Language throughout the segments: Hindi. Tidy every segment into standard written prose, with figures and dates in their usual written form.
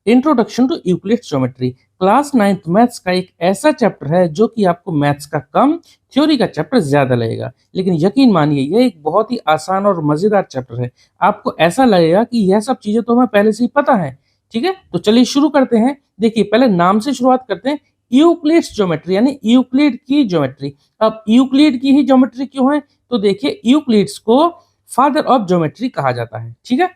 Introduction to Euclid's geometry class 9th maths का एक ऐसा चैप्टर है जो कि आपको मैथ्स का कम, थ्योरी का चैप्टर ज्यादा लगेगा। लेकिन यकीन मानिए यह एक बहुत ही आसान और मजेदार चैप्टर है। आपको ऐसा लगेगा कि यह सब चीजें तो हमें पहले से ही पता है। ठीक है, तो चलिए शुरू करते हैं। देखिए, पहले नाम से शुरुआत करते हैं। यूक्लिड्स ज्योमेट्री यानी यूक्लिड की ज्योमेट्री। अब यूक्लिड की ही ज्योमेट्री क्यों है? तो देखिए, यूक्लिड्स को फादर ऑफ ज्योमेट्री कहा जाता है। ठीक है,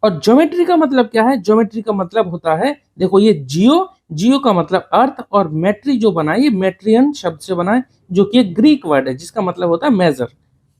और ज्योमेट्री का मतलब क्या है? ज्योमेट्री का मतलब होता है, देखो ये जियो का मतलब अर्थ, और मेट्री जो बना है ये मेट्रियन शब्द से बना है, जो कि एक ग्रीक वर्ड है जिसका मतलब होता है मेजर,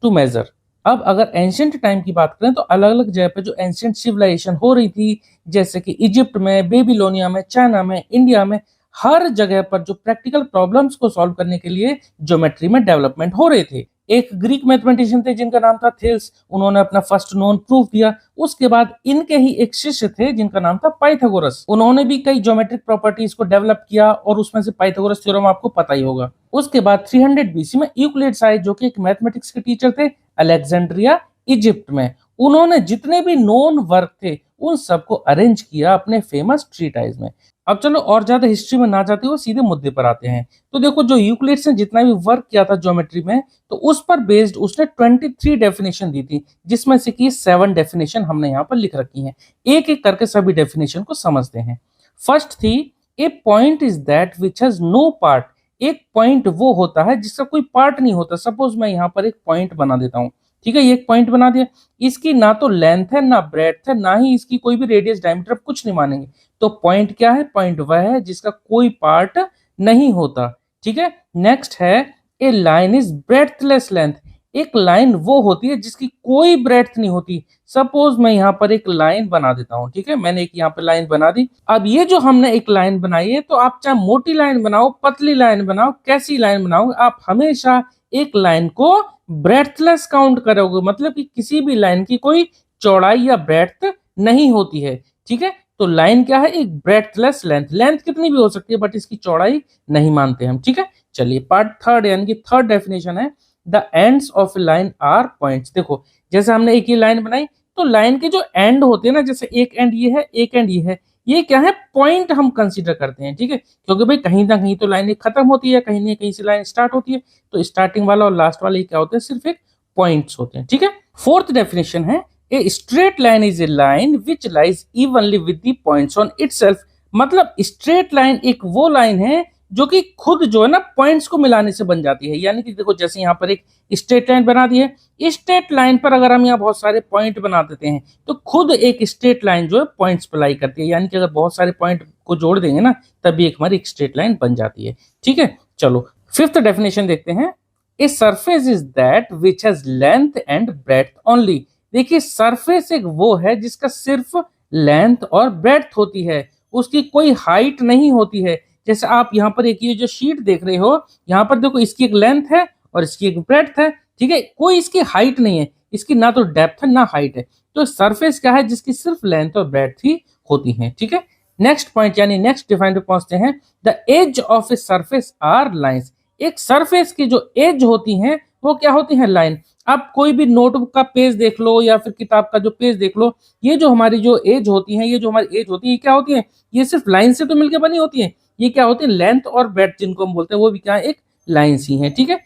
टू मेजर। अब अगर एंशियंट टाइम की बात करें तो अलग अलग जगह पे जो एंशियंट सिविलाइजेशन हो रही थी, जैसे कि इजिप्ट में, बेबीलोनिया में, चाइना में, इंडिया में, हर जगह पर जो प्रैक्टिकल प्रॉब्लम्स को सॉल्व करने के लिए ज्योमेट्री में डेवलपमेंट हो रहे थे। एक ग्रीक मैथमेटिशियन थे जिनका नाम था थेल्स, उन्होंने अपना फर्स्ट नोन प्रूफ दिया। उसके बाद इनके ही एक शिष्य थे जिनका नाम था पाइथागोरस, उन्होंने भी कई ज्योमेट्रिक प्रॉपर्टीज को डेवलप किया, और उसमें से पाइथागोरस थ्योरम आपको पता ही होगा। उसके बाद 300 बीसी में यूक्लिड्स आए, जो कि एक मैथमेटिक्स के टीचर थे अलेक्जेंड्रिया, इजिप्ट में। उन्होंने जितने भी नोन वर्क थे उन सबको अरेंज किया अपने फेमस ट्रीटाइज में। अब चलो और ज्यादा हिस्ट्री में ना जाते हुए सीधे मुद्दे पर आते हैं। तो देखो, जो यूक्लिड्स ने जितना भी वर्क किया था ज्योमेट्री में, तो उस पर बेस्ड उसने 23 डेफिनेशन दी थी, जिसमें से कि 7 डेफिनेशन हमने यहाँ पर लिख रखी हैं। एक एक करके सभी डेफिनेशन को समझते हैं। फर्स्ट थी, a point is that which has no part. एक पॉइंट वो होता है जिसका कोई पार्ट नहीं होता। सपोज मैं यहाँ पर एक पॉइंट बना देता हूँ। ठीक है, ये एक पॉइंट बना दिया, इसकी ना तो लेंथ है, ना ब्रेड्थ है, ना ही इसकी कोई भी रेडियस, डायमीटर, कुछ नहीं मानेंगे। तो पॉइंट क्या है? पॉइंट वह है जिसका कोई पार्ट नहीं होता। ठीक है, नेक्स्ट है, ए लाइन इज ब्रेथलेस लेंथ। एक लाइन वो होती है जिसकी कोई ब्रेथ नहीं होती। सपोज मैं यहाँ पर एक लाइन बना देता हूँ। ठीक है, मैंने एक यहाँ पर लाइन बना दी। अब ये जो हमने एक लाइन बनाई है, तो आप चाहे मोटी लाइन बनाओ, पतली लाइन बनाओ, कैसी लाइन बनाओ, आप हमेशा एक लाइन को ब्रेथलेस काउंट करोगे, मतलब कि किसी भी लाइन की कोई चौड़ाई या ब्रेथ नहीं होती है। ठीक है, तो लाइन क्या है? एक ब्रेथलेस लेंथ। लेंथ कितनी भी हो सकती है, बट इसकी चौड़ाई नहीं मानते हम। ठीक है, चलिए पार्ट थर्ड, यानी कि थर्ड डेफिनेशन है, the ends of line are points. देखो, जैसे हमने एक ही लाइन बनाई, तो लाइन के जो एंड होते हैं ना, जैसे एक एंड ये है, एक एंड ये है, ये क्या है? पॉइंट हम कंसीडर करते हैं। ठीक है, क्योंकि भाई कहीं ना कहीं तो लाइन एक खत्म होती है, कहीं ना कहीं से लाइन स्टार्ट होती है, तो स्टार्टिंग वाला और लास्ट वाला क्या होते हैं? सिर्फ एक पॉइंट्स होते हैं। ठीक है, फोर्थ डेफिनेशन है, ए straight line is a line which lies evenly with the points on itself. मतलब स्ट्रेट लाइन एक वो लाइन है जो कि खुद जो है ना पॉइंट्स को मिलाने से बन जाती है। यानी कि देखो, जैसे यहाँ पर एक स्ट्रेट लाइन बना दी है, स्ट्रेट लाइन पर अगर हम यहाँ बहुत सारे पॉइंट बना देते हैं, तो खुद एक स्ट्रेट लाइन जो है पॉइंट्स अप्लाई करती है। यानी कि अगर बहुत सारे पॉइंट को जोड़ देंगे ना, तभी एक हमारी स्ट्रेट लाइन बन जाती है। ठीक है, चलो फिफ्थ डेफिनेशन देखते हैं। A surface is that which has length and breadth only. देखिए, सरफेस एक वो है जिसका सिर्फ लेंथ और ब्रेड्थ होती है, उसकी कोई हाइट नहीं होती है। जैसे आप यहाँ पर एक ये जो शीट देख रहे हो, यहाँ पर देखो, इसकी एक लेंथ है और इसकी एक ब्रेड्थ है। ठीक है, कोई इसकी हाइट नहीं है, इसकी ना तो डेप्थ है ना हाइट है। तो सरफेस क्या है? जिसकी सिर्फ लेंथ और ब्रेड्थ ही होती है। ठीक है, नेक्स्ट पॉइंट यानी नेक्स्ट डिफाइन पे पहुंचते हैं। The edge of a surface are lines. एक सरफेस की जो एज होती हैं वो क्या होती है? लाइन। आप कोई भी नोटबुक का पेज देख लो या फिर किताब का जो पेज देख लो, ये जो हमारी जो एज होती है, ये जो हमारी एज होती है, ये क्या होती है? ये सिर्फ लाइन से तो मिलकर बनी होती है। ये क्या होती है? लेंथ और ब्रेड्थ जिनको हम बोलते हैं, वो भी क्या है? एक लाइंस ही है। ठीक है,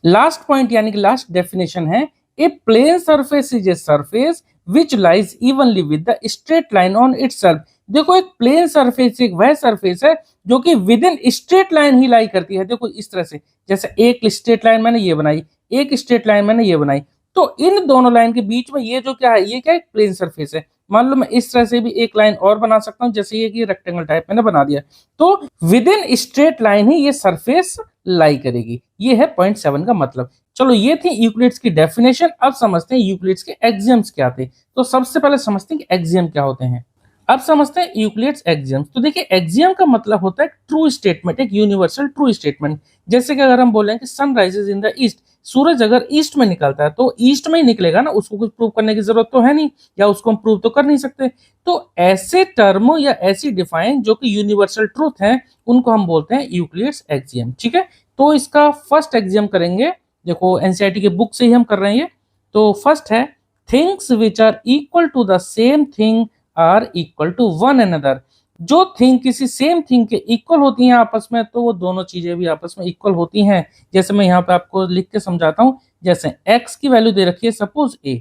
लास्ट पॉइंट यानी कि लास्ट डेफिनेशन है, a plane surface is a surface which lies evenly with the straight line on itself. देखो, एक प्लेन सरफेस एक वह सरफेस है जो कि विद इन स्ट्रेट लाइन ही लाई करती है। देखो इस तरह से, जैसे एक स्ट्रेट लाइन मैंने ये बनाई, एक स्ट्रेट लाइन मैंने ये बनाई, तो इन दोनों लाइन के बीच में ये जो क्या है? ये क्या है? प्लेन सरफेस है। मान लो मैं इस तरह से भी एक लाइन और बना सकता हूं, जैसे ये रेक्टेंगल टाइप मैंने बना दिया, तो विद इन स्ट्रेट लाइन ही ये सरफेस लाई करेगी। ये है पॉइंट 7 का मतलब। चलो, ये थी यूक्लिड्स की डेफिनेशन। अब समझते हैं यूक्लिड्स के एक्सियम्स क्या थे। तो सबसे पहले समझते हैं कि एक्सियम क्या होते हैं। अब समझते हैं यूक्लिड्स एक्सियम्स। तो देखिए, एक्सियम का मतलब होता है ट्रू स्टेटमेंट, एक यूनिवर्सल ट्रू स्टेटमेंट। जैसे कि अगर हम बोलें कि sun rises in the east, सूरज अगर ईस्ट में निकलता है तो ईस्ट में ही निकलेगा ना, उसको कुछ प्रूव करने की जरूरत तो है नहीं, या उसको हम प्रूव तो कर नहीं सकते। तो ऐसे टर्म या ऐसी डिफाइन जो कि यूनिवर्सल ट्रूथ है, उनको हम बोलते हैं यूक्लिड्स एक्सियम। ठीक है, तो इसका फर्स्ट एक्सियम करेंगे, देखो एनसीईआरटी के बुक से ही हम कर रहे हैं ये। तो फर्स्ट है, things which are equal to the same thing are equal to one another. जो थिंग किसी सेम थिंग के इक्वल होती हैं आपस में, तो वो दोनों चीजें भी आपस में इक्वल होती हैं। जैसे मैं यहाँ पे आपको लिख के समझाता हूँ। जैसे x की वैल्यू दे रखी है सपोज a,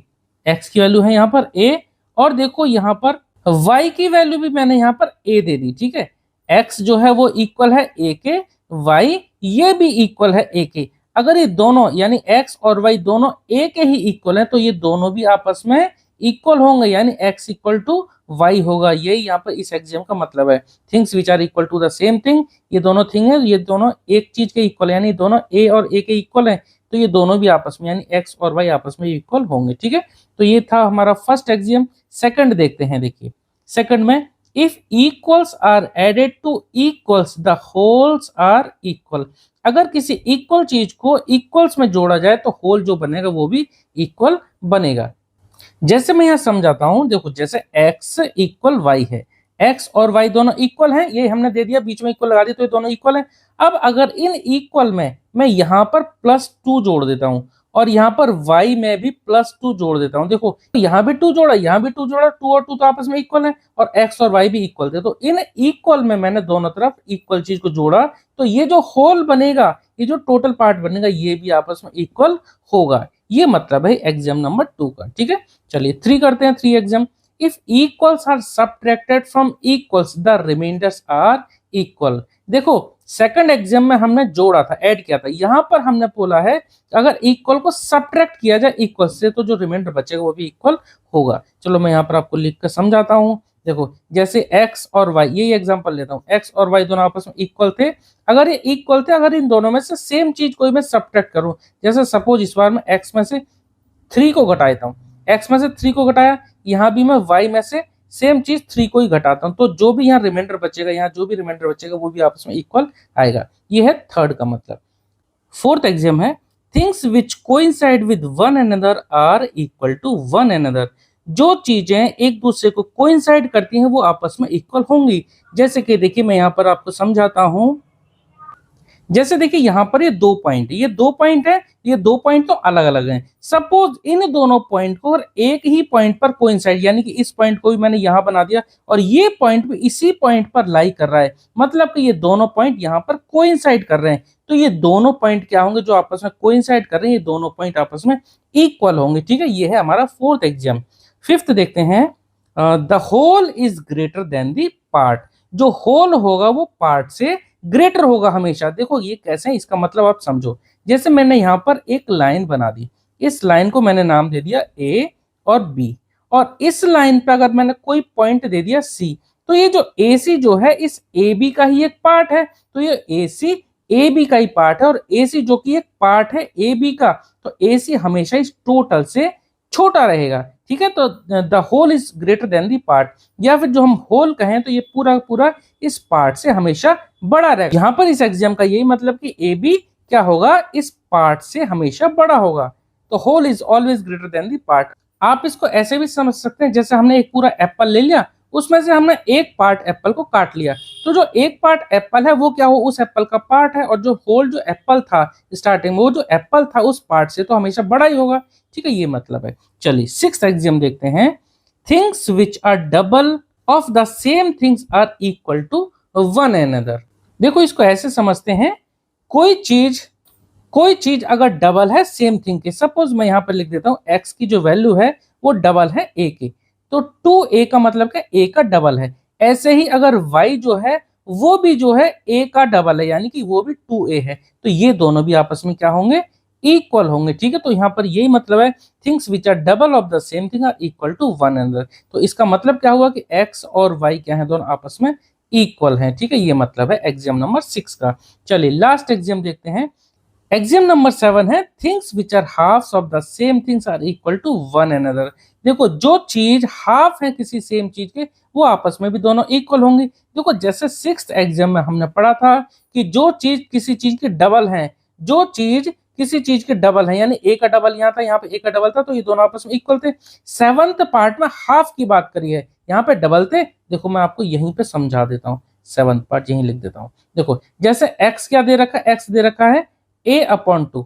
x की वैल्यू है यहाँ पर a, और देखो यहाँ पर y की वैल्यू भी मैंने यहाँ पर a दे दी, ठीक है। x जो है वो इक्वल है a के, y ये भी इक्वल है a के। अगर ये दोनों यानी x और y दोनों a के ही इक्वल हैं, तो ये दोनों भी आपस में इक्वल होंगे, यानी x इक्वल टू वाई होगा। यही यहाँ पर इस एग्जाम का मतलब है। Things which are equal to the same thing, ये दोनों थिंग है, ये दोनों एक चीज के इक्वल है, यानी दोनों ए और ए के इक्वल है, तो ये दोनों भी आपस में यानी एक्स और वाई आपस में इक्वल होंगे, ठीक है। तो ये था हमारा फर्स्ट एग्जाम। सेकंड देखते हैं। देखिए सेकंड में, if equals are added to equals the wholes are equal. अगर किसी इक्वल चीज को इक्वल्स में जोड़ा जाए तो होल जो बनेगा वो भी इक्वल बनेगा। जैसे मैं यहां समझाता हूं, देखो जैसे x इक्वल वाई है, x और y दोनों इक्वल हैं, ये हमने दे दिया, बीच में इक्वल लगा दिया, तो ये दोनों इक्वल हैं। अब अगर इन इक्वल में मैं यहां पर +2 जोड़ देता हूं और यहां पर y में भी +2 जोड़ देता हूं, देखो यहां भी 2 जोड़ा, यहां भी 2 जोड़ा, 2 और 2 तो आपस में इक्वल है, और x और y भी इक्वल थे, तो इन इक्वल में मैंने दोनों तरफ इक्वल चीज को जोड़ा, तो ये जो होल बनेगा, ये जो टोटल पार्ट बनेगा, ये भी आपस में इक्वल होगा। ये मतलब है एग्जाम नंबर 2 का, ठीक है। चलिए 3 करते हैं। 3 axiom, if equals are subtracted from equals the remainders are equal. देखो सेकंड एग्जाम में हमने जोड़ा था, ऐड किया था, यहां पर हमने बोला है अगर इक्वल को सब्ट्रैक्ट किया जाए इक्वल से, तो जो रिमाइंडर बचेगा वो भी इक्वल होगा। चलो मैं यहाँ पर आपको लिख कर समझाता हूँ। देखो जैसे x और y, यही एग्जांपल लेता हूँ, x और y दोनों आपस में इक्वल थे। अगर ये इक्वल थे, अगर इन दोनों में से सेम चीज कोई मैं सब्ट्रैक्ट करूं, जैसे सपोज इस बार मैं x में से 3 को घटा देता हूँ, x में से 3 को घटाया, यहाँ भी मैं y में से सेम चीज 3 को ही घटाता हूँ, तो जो भी यहाँ रिमाइंडर बचेगा, यहाँ जो भी रिमाइंडर बचेगा वो भी आपस में इक्वल आएगा। ये है थर्ड का मतलब। फोर्थ एग्जाम है, things which coincide with one another are equal to one another. जो चीजें एक दूसरे को कोइंसाइड करती हैं वो आपस में इक्वल होंगी। जैसे कि देखिए मैं यहाँ पर आपको समझाता हूं। जैसे देखिए यहाँ पर ये 2 पॉइंट, ये 2 पॉइंट है, ये 2 पॉइंट तो अलग अलग हैं। सपोज इन दोनों पॉइंट को और एक ही पॉइंट पर कोइंसाइड, यानी कि इस पॉइंट को भी मैंने यहाँ बना दिया और ये पॉइंट भी इसी पॉइंट पर लाई कर रहा है, मतलब कि ये दोनों पॉइंट यहाँ पर कोइंसाइड कर रहे हैं, तो ये दोनों पॉइंट क्या होंगे जो आपस में कोइंसाइड कर रहे हैं, ये दोनों पॉइंट आपस में इक्वल होंगे, ठीक है। ये है हमारा फोर्थ एग्जाम। फिफ्थ देखते हैं, the whole is greater than the part. जो होल होगा वो पार्ट से ग्रेटर होगा हमेशा। देखो ये कैसे है, इसका मतलब आप समझो। जैसे मैंने यहाँ पर एक लाइन बना दी, इस लाइन को मैंने नाम दे दिया ए और बी, और इस लाइन पे अगर मैंने कोई पॉइंट दे दिया सी, तो ये जो ए सी जो है इस ए बी का ही एक पार्ट है, तो ये ए सी ए बी का ही पार्ट है, और ए सी जो कि एक पार्ट है ए बी का, तो ए सी हमेशा इस टोटल से छोटा रहेगा, ठीक है। तो the whole is greater than the part, या फिर जो हम होल कहें तो ये पूरा पूरा इस पार्ट से हमेशा बड़ा रहेगा। यहाँ पर इस एग्जाम का यही मतलब कि ए बी क्या होगा, इस पार्ट से हमेशा बड़ा होगा। तो whole is always greater than the part. आप इसको ऐसे भी समझ सकते हैं, जैसे हमने एक पूरा एप्पल ले लिया, उसमें से हमने एक पार्ट एप्पल को काट लिया, तो जो एक पार्ट एप्पल है वो क्या हो, उस एप्पल का पार्ट है, और जो होल जो एप्पल था स्टार्टिंग में, वो जो एप्पल था उस पार्ट से तो हमेशा बड़ा ही होगा, ठीक है। ये मतलब है। चलिए सिक्स्थ एग्जाम देखते हैं, things which are double of the same things are equal to one another. देखो इसको ऐसे समझते हैं, कोई चीज अगर डबल है सेम थिंग के, सपोज मैं यहाँ पर लिख देता हूँ x की जो वैल्यू है वो डबल है a की, तो 2a का मतलब क्या, a का डबल है। ऐसे ही अगर y जो है वो भी जो है a का डबल है, यानी कि वो भी 2a है, तो ये दोनों भी आपस में क्या होंगे, इक्वल होंगे, ठीक है। तो यहाँ पर यही मतलब है, things which are double of the same thing are equal to one another. तो इसका मतलब क्या हुआ कि x और y क्या है, दोनों आपस में इक्वल हैं, ठीक है। ये मतलब है एग्जाम नंबर 6 का। चलिए लास्ट एग्जाम देखते हैं। एग्जाम नंबर 7 है, things which are halves of the same things are equal to one another. देखो जो चीज हाफ है किसी सेम चीज के, वो आपस में भी दोनों इक्वल होंगे। देखो जैसे 6th एग्जाम में हमने पढ़ा था कि जो चीज किसी चीज के डबल है, जो चीज किसी चीज के डबल है, यानी ए का डबल यहाँ था, यहाँ पे ए का डबल था, तो ये दोनों आपस में इक्वल थे। 7th पार्ट में हाफ की बात करी है, यहाँ पे डबल थे। देखो मैं आपको यहीं पे समझा देता हूँ, 7th पार्ट यहीं लिख देता हूँ। देखो जैसे x क्या दे रखा है, x दे रखा है a/2,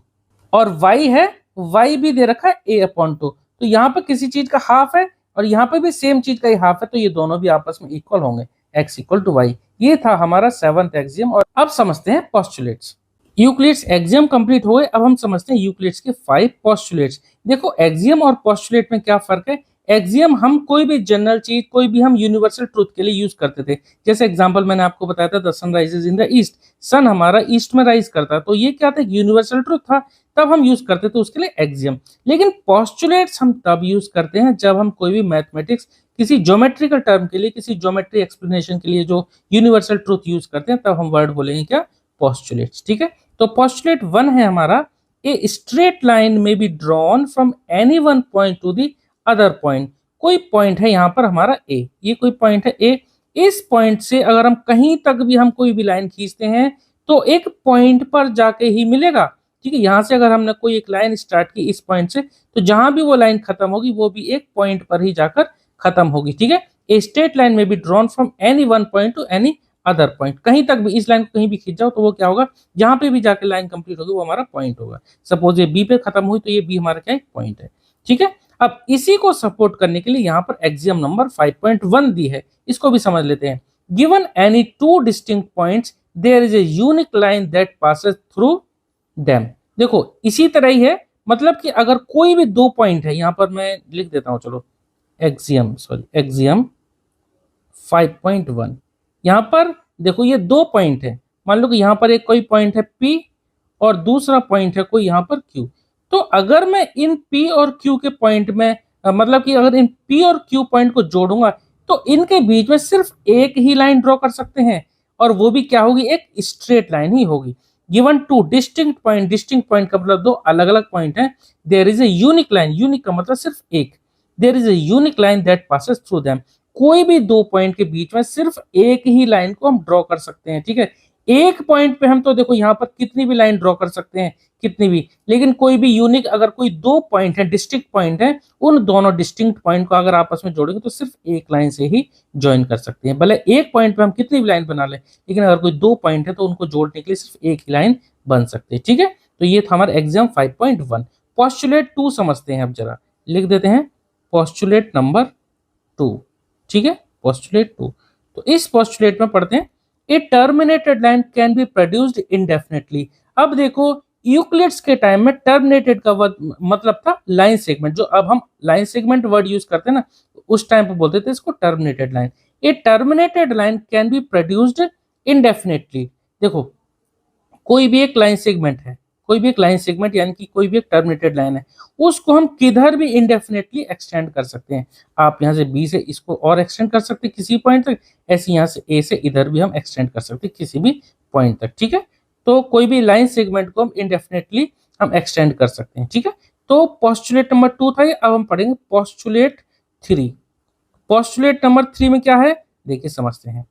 और y है, y भी दे रखा है a/2, तो यहाँ पे किसी चीज का हाफ है, और यहाँ पे भी सेम चीज का ये हाफ है, तो ये दोनों भी आपस में इक्वल होंगे, x इक्वल टू वाई। ये था हमारा 7th एक्सियम। और अब समझते हैं पोस्टुलेट्स। यूक्लिड्स एक्सियम कंप्लीट हो गए, अब हम समझते हैं यूक्लिड्स के 5 पोस्टुलेट्स। देखो एक्सियम और पोस्टुलेट में क्या फर्क है। एक्सियम हम कोई भी जनरल चीज, कोई भी हम यूनिवर्सल ट्रूथ के लिए यूज करते थे। जैसे एग्जांपल मैंने आपको बताया था, the sun rises in the east, sun हमारा ईस्ट में राइज करता है, तो ये क्या था, यूनिवर्सल ट्रूथ था, तब हम यूज करते थे उसके लिए एक्सियम। लेकिन पोस्टुलेट्स हम तब यूज करते हैं जब हम कोई भी मैथमेटिक्स, किसी ज्योमेट्रिकल टर्म के लिए, किसी ज्योमेट्री एक्सप्लेनेशन के लिए जो यूनिवर्सल ट्रूथ यूज करते हैं, तब हम वर्ड बोलेंगे क्या, पोस्टुलेट्स। ठीक है, तो पोस्टुलेट 1 है हमारा, a straight line may be drawn from any one point to the other point. कोई पॉइंट है यहाँ पर हमारा ए, ये कोई पॉइंट है ए, इस पॉइंट से अगर हम कहीं तक भी हम कोई भी लाइन खींचते हैं तो एक पॉइंट पर जाके ही मिलेगा। ठीक है, यहाँ से अगर हमने कोई एक लाइन स्टार्ट की इस पॉइंट से, तो जहां भी वो लाइन खत्म होगी वो भी एक पॉइंट पर ही जाकर खत्म होगी। ठीक है, ए straight line may be drawn from any one point to any other point. कहीं तक भी इस लाइन को कहीं भी खींच जाओ तो वो क्या होगा, जहां पे भी जाके लाइन कंप्लीट होगी वो हमारा पॉइंट होगा। सपोज ये बी पे खत्म हुई तो ये बी हमारा क्या है, पॉइंट है। ठीक है, अब इसी को सपोर्ट करने के लिए यहाँ पर एक्सियम नंबर 5.1 दी है, इसको भी समझ लेते हैं। Given any two distinct points there is a unique line that passes through them. देखो इसी तरह ही है, मतलब कि अगर कोई भी दो पॉइंट है, यहाँ पर मैं लिख देता हूं, चलो एक्सियम 5.1। यहाँ पर देखो ये दो पॉइंट है, मान लो कि यहाँ पर एक कोई पॉइंट है P और दूसरा पॉइंट है कोई यहाँ पर Q। तो अगर मैं इन P और Q के पॉइंट में मतलब कि अगर इन P और Q पॉइंट को जोड़ूंगा तो इनके बीच में सिर्फ एक ही लाइन ड्रॉ कर सकते हैं, और वो भी क्या होगी, एक स्ट्रेट लाइन ही होगी। गिवन टू डिस्टिंक्ट पॉइंट का मतलब दो अलग अलग पॉइंट है, there is a unique line, unique का मतलब सिर्फ एक, there is a unique line that passes through them. कोई भी दो पॉइंट के बीच में सिर्फ एक ही लाइन को हम ड्रॉ कर सकते हैं। ठीक है, एक पॉइंट पे हम तो देखो यहाँ पर कितनी भी लाइन ड्रॉ कर सकते हैं, कितनी भी, लेकिन कोई भी यूनिक, अगर कोई दो पॉइंट है, डिस्टिंक्ट पॉइंट है, उन दोनों डिस्टिंक्ट पॉइंट को अगर आपस में जोड़ेंगे तो सिर्फ एक लाइन से ही ज्वाइन कर सकते हैं। भले एक पॉइंट पे हम कितनी भी लाइन बना लें, लेकिन अगर कोई दो पॉइंट है तो उनको जोड़ने के लिए सिर्फ एक ही लाइन बन सकती है। ठीक है, तो ये था हमारा एग्जाम 5.1। पोस्टुलेट 2 समझते हैं, अब जरा लिख देते हैं पोस्टुलेट नंबर 2। ठीक है, पोस्टुलेट 2, तो इस पोस्टुलेट में पढ़ते हैं, a terminated line can be produced indefinitely. अब देखो यूक्लिड्स के टाइम में टर्मिनेटेड का मतलब था लाइन सेगमेंट, जो अब हम लाइन सेगमेंट वर्ड यूज करते हैं ना, उस टाइम पे बोलते थे इसको terminated line. A terminated line can be produced indefinitely. देखो कोई भी एक लाइन सेगमेंट है, कोई भी एक लाइन सेगमेंट यानी कि कोई भी एक टर्मिनेटेड लाइन है, उसको हम किधर भी इंडेफिनेटली एक्सटेंड कर सकते हैं। आप यहाँ से बी से इसको और एक्सटेंड कर सकते हैं किसी पॉइंट तक, ऐसे यहाँ से ए से इधर भी हम एक्सटेंड कर सकते हैं किसी भी पॉइंट तक। ठीक है, तो कोई भी लाइन सेगमेंट को हम इंडेफिनेटली हम एक्सटेंड कर सकते हैं। ठीक है, तो पोस्टुलेट नंबर 2 था ये। अब हम पढ़ेंगे पोस्टुलेट 3। पोस्टुलेट नंबर 3 में क्या है, देखिए समझते हैं।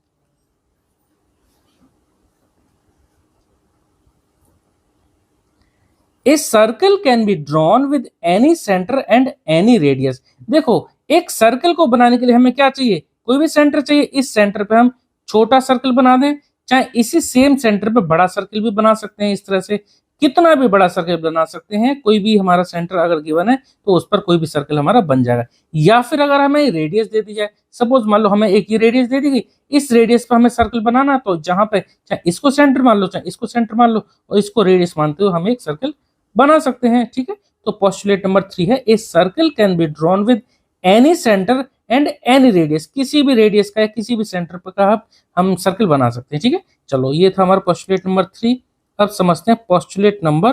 A circle can be drawn with any centre and any radius. देखो एक सर्कल को बनाने के लिए हमें क्या चाहिए, कोई भी सेंटर चाहिए। इस सेंटर पे हम छोटा सर्कल बना दें, चाहे इसी सेम सेंटर पे बड़ा सर्कल भी बना सकते हैं। इस तरह से कितना भी बड़ा सर्कल बना सकते हैं, कोई भी हमारा सेंटर अगर गिवन है तो उस पर कोई भी सर्कल हमारा बन जाएगा। या फिर अगर हमें रेडियस दे दी जाए, सपोज मान लो हमें एक ही रेडियस दे दी गई, इस रेडियस पर हमें सर्कल बनाना, तो जहां पे चाहे इसको सेंटर मान लो, चाहे इसको सेंटर मान लो, और इसको रेडियस मानते हुए हम एक सर्कल बना सकते हैं। ठीक है, तो पोस्टुलेट नंबर 3 है, a circle can be drawn with any centre and any radius. किसी भी रेडियस का या किसी भी सेंटर पर का हम सर्कल बना सकते हैं। ठीक है, चलो ये था हमारा पोस्टुलेट नंबर 3। अब समझते हैं पोस्टुलेट नंबर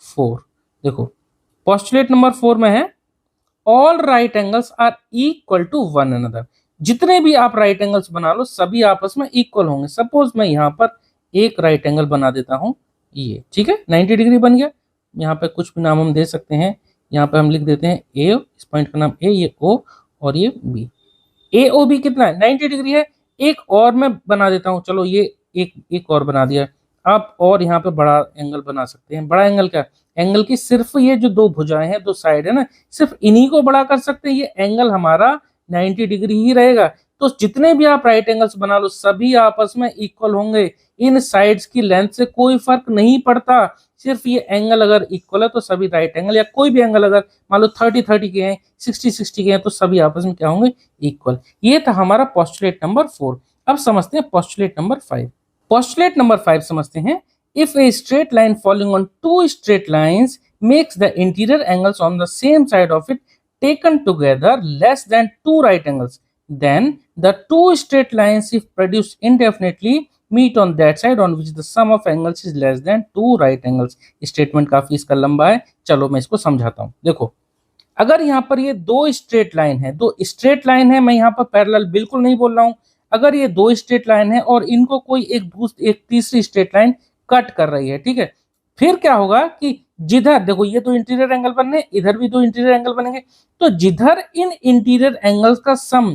4। देखो पोस्टुलेट नंबर 4 में है, all right angles are equal to one another. जितने भी आप राइट एंगल्स बना लो सभी आपस में इक्वल होंगे। सपोज मैं यहाँ पर एक राइट एंगल बना देता हूँ, ये ठीक है 90 डिग्री बन गया। यहाँ पे कुछ भी नाम हम दे सकते हैं, यहाँ पे हम लिख देते हैं ए, इस पॉइंट का नाम ए, ये ओ और ये बी। ए ओ बी कितना है, 90 डिग्री है। एक और मैं बना देता हूँ, चलो ये एक और बना दिया। आप और यहाँ पे बड़ा एंगल बना सकते हैं। बड़ा एंगल क्या, एंगल की सिर्फ ये जो दो भुजाएं हैं, दो साइड है ना, सिर्फ इन्हीं को बड़ा कर सकते हैं। ये एंगल हमारा 90 डिग्री ही रहेगा। तो जितने भी आप राइट एंगल्स बना लो सभी आपस में इक्वल होंगे। इन साइड्स की लेंथ से कोई फर्क नहीं पड़ता, सिर्फ ये एंगल अगर इक्वल है तो सभी राइट एंगल, या कोई भी एंगल अगर मान लो 30-30 के हैं, 60-60 के हैं, तो सभी आपस में क्या होंगे, इक्वल। ये था हमारा पोस्टुलेट नंबर 4। अब समझते हैं पोस्टुलेट नंबर 5। पोस्टुलेट नंबर 5 समझते हैं। If a straight line following on two straight lines makes the interior angles on the same side of it taken together less than two right angles, then the two straight lines if produced indefinitely meet on that side on which the sum of angles is less than two right angles। Statement काफी इसका लंबा है, चलो मैं इसको समझाता हूं। देखो, अगर यहाँ पर ये दो स्ट्रेट लाइन है, दो स्ट्रेट लाइन है, मैं यहाँ पर पैरेलल बिल्कुल नहीं बोल रहा हूं। अगर ये दो स्ट्रेट लाइन है और इनको कोई एक तीसरी स्ट्रेट लाइन कट कर रही है, ठीक है, फिर क्या होगा कि जिधर देखो ये दो इंटीरियर एंगल बनने, इधर भी दो इंटीरियर एंगल बनेंगे, तो जिधर इन इंटीरियर एंगल्स का सम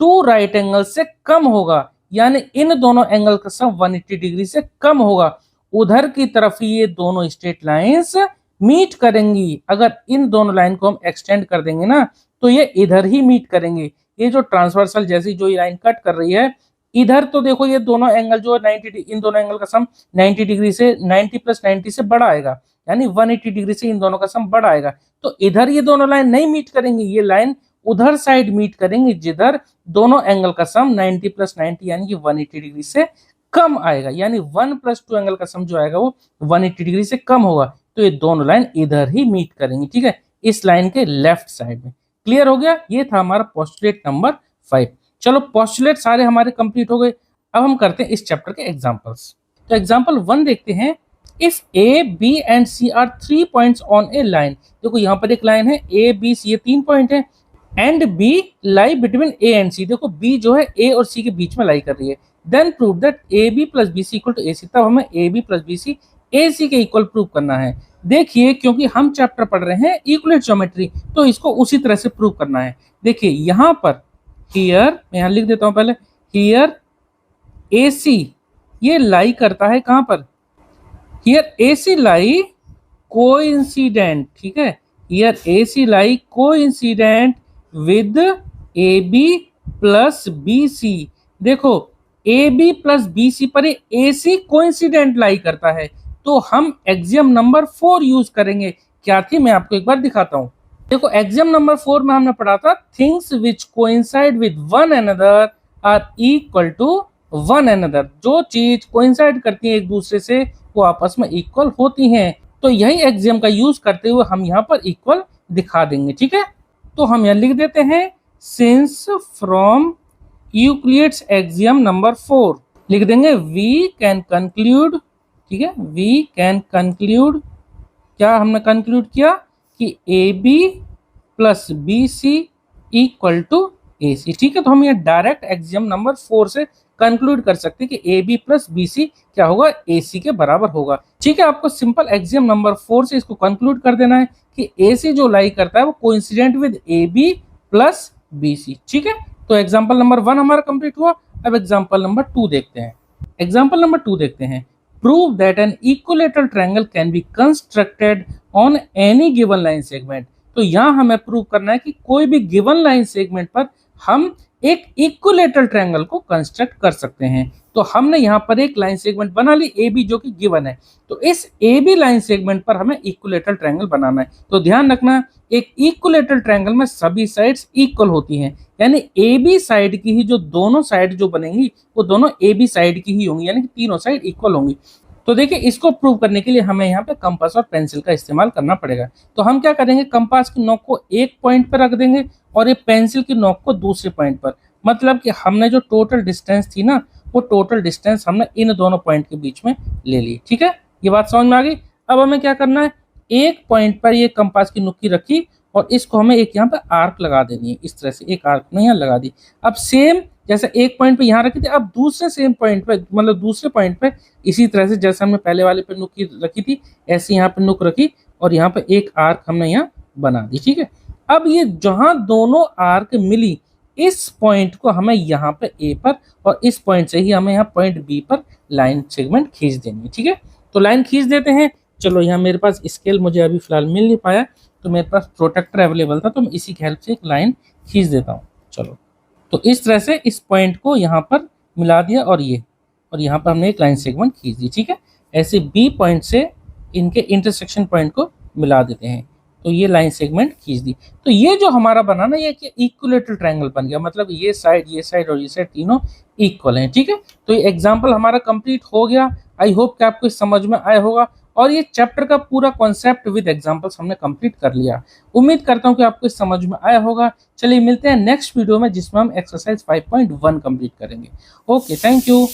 टू राइट एंगल से कम होगा, यानी इन दोनों एंगल का सम 180 डिग्री से कम होगा, उधर की तरफ ही ये दोनों स्ट्रेट लाइंस मीट करेंगी। अगर इन दोनों लाइन को हम एक्सटेंड कर देंगे ना, तो ये इधर ही मीट करेंगे। ये जो ट्रांसवर्सल जैसी जो ये लाइन कट कर रही है, इधर तो देखो ये दोनों एंगल जो 90, इन दोनों एंगल का सम 90 डिग्री से 90 + 90 से बड़ा आएगा, यानी 180 डिग्री से इन दोनों का सम बड़ा आएगा। तो इधर ये दोनों लाइन नहीं मीट करेंगी, ये लाइन उधर साइड मीट करेंगी जिधर दोनों एंगल का सम 90 + 90 यानी कि 180 डिग्री से कम आएगा, यानी 1 + 2 एंगल का सम जो आएगा वो 180 डिग्री से कम होगा। तो ये दोनों लाइन इधर ही मीट करेंगी, ठीक है, इस लाइन के लेफ्ट साइड में। क्लियर हो गया? ये था हमारा पोस्टुलेट नंबर 5। चलो पोस्टुलेट सारे हमारे कंप्लीट हो गए। अब हम करते हैं इस चैप्टर के एग्जांपल्स। तो एग्जांपल 1 देखते हैं। If A B and C are 3 points on a line, देखो यहाँ पर एक लाइन है ए बी सी, ये 3 पॉइंट है, and B lie between A and C, देखो बी जो है ए और सी के बीच में लाई कर रही है। Then prove that A B plus B C equal to A C, तब हमें A B plus B C A C के इक्वल प्रूव करना है। देखिए, क्योंकि हम चैप्टर पढ़ रहे हैं यूक्लिड ज्योमेट्री, तो इसको उसी तरह से प्रूव करना है। देखिए यहाँ पर हियर, मैं यहाँ लिख देता हूँ पहले, हियर ए सी ये लाई करता है कहाँ पर, here A C lie coincident, ठीक है, here A C lie coincident with A B plus B C. देखो A B plus B C पर ए सी कोइंसिडेंट लाई करता है, तो हम एक्सियम नंबर 4 यूज करेंगे। क्या थी, मैं आपको एक बार दिखाता हूं। देखो एक्सियम नंबर 4 में हमने पढ़ा था things which coincide with one another are equal to one another. जो चीज कोइंसाइड करती है एक दूसरे से वो आपस में इक्वल होती हैं। तो यही एक्सियम का यूज करते हुए हम यहाँ पर इक्वल दिखा देंगे, ठीक है। तो हम यहाँ लिख देते हैं since from Euclid's axiom number 4 लिख देंगे वी कैन कंक्लूड, ठीक है, वी कैन कंक्लूड, क्या हमने कंक्लूड किया कि A B plus B C equal to A C, ठीक है। तो हम ये डायरेक्ट एक्सियम नंबर 4 से कंक्लूड कर सकते हैं कि A B plus B C क्या होगा, ए सी के बराबर होगा, ठीक है। आपको सिंपल एक्सियम नंबर 4 से इसको कंक्लूड कर देना है कि ए सी जो लाई करता है वो coincident with A B plus B C, ठीक है। तो एग्जाम्पल नंबर 1 हमारा कंप्लीट हुआ। अब एग्जाम्पल नंबर 2 देखते हैं। एग्जाम्पल नंबर 2 देखते हैं। Prove that an equilateral triangle can be constructed on any given line segment. तो यहाँ हमें प्रूव करना है कि कोई भी गिवन लाइन सेगमेंट पर हम एक इक्विलेटरल ट्रायंगल को कंस्ट्रक्ट कर सकते हैं। तो हमने यहाँ पर एक लाइन सेगमेंट बना ली ए बी जो कि गिवन है, तो इस ए बी लाइन सेगमेंट पर हमें इक्विलेटरल ट्रायंगल बनाना है। तो ध्यान रखना, एक इक्विलेटरल ट्रायंगल में सभी साइड्स इक्वल होती हैं, यानी ए बी साइड की ही जो दोनों साइड जो बनेंगी वो दोनों ए बी साइड की ही होंगी, यानी कि तीनों साइड इक्वल होंगी। तो देखिए इसको प्रूव करने के लिए हमें यहाँ पे कंपास और पेंसिल का इस्तेमाल करना पड़ेगा। तो हम क्या करेंगे, कंपास की नोक को एक पॉइंट पर रख देंगे और ये पेंसिल की नोक को दूसरे पॉइंट पर। मतलब कि हमने जो टोटल डिस्टेंस थी ना, वो टोटल डिस्टेंस हमने इन दोनों पॉइंट के बीच में ले ली, ठीक है। ये बात समझ में आ गई। अब हमें क्या करना है, एक पॉइंट पर ये कंपास की नुकी रखी और इसको हमें एक यहाँ पे आर्क लगा देनी है, इस तरह से एक आर्क में यहाँ लगा दी। अब सेम जैसे एक पॉइंट पे यहाँ रखी थी, अब दूसरे सेम पॉइंट पे, मतलब दूसरे पॉइंट पे इसी तरह से जैसे हमने पहले वाले पे नुक रखी थी ऐसे यहाँ पे नुक रखी और यहाँ पे एक आर्क हमने यहाँ बना दी, ठीक है। अब ये जहां दोनों आर्क मिली, इस पॉइंट को हमें यहाँ पे ए पर और इस पॉइंट से ही हमें यहाँ पॉइंट बी पर लाइन सेगमेंट खींच देनी है, ठीक है। तो लाइन खींच देते हैं। चलो यहाँ मेरे पास स्केल मुझे अभी फिलहाल मिल नहीं पाया, तो मेरे पास प्रोटेक्टर अवेलेबल था, तो मैं इसी की हेल्प से एक लाइन खींच देता हूँ। चलो तो इस तरह से इस पॉइंट को यहाँ पर मिला दिया और यहाँ पर हमने एक लाइन सेगमेंट खींच दी। ठीक है, ऐसे बी पॉइंट से इनके इंटरसेक्शन पॉइंट को मिला देते हैं, तो ये लाइन सेगमेंट खींच दी। तो ये जो हमारा बना ना, ये इक्विलेटरल ट्रायंगल बन गया, मतलब ये साइड और ये साइड तीनों इक्वल हैं। ठीक है, तो ये एग्जाम्पल हमारा कंप्लीट हो गया। आई होप कि आपको समझ में आया होगा, और ये चैप्टर का पूरा कॉन्सेप्ट विद एग्जांपल्स हमने कंप्लीट कर लिया। उम्मीद करता हूं कि आपको समझ में आया होगा। चलिए मिलते हैं नेक्स्ट वीडियो में, जिसमें हम एक्सरसाइज 5.1 कंप्लीट करेंगे। Okay, thank you.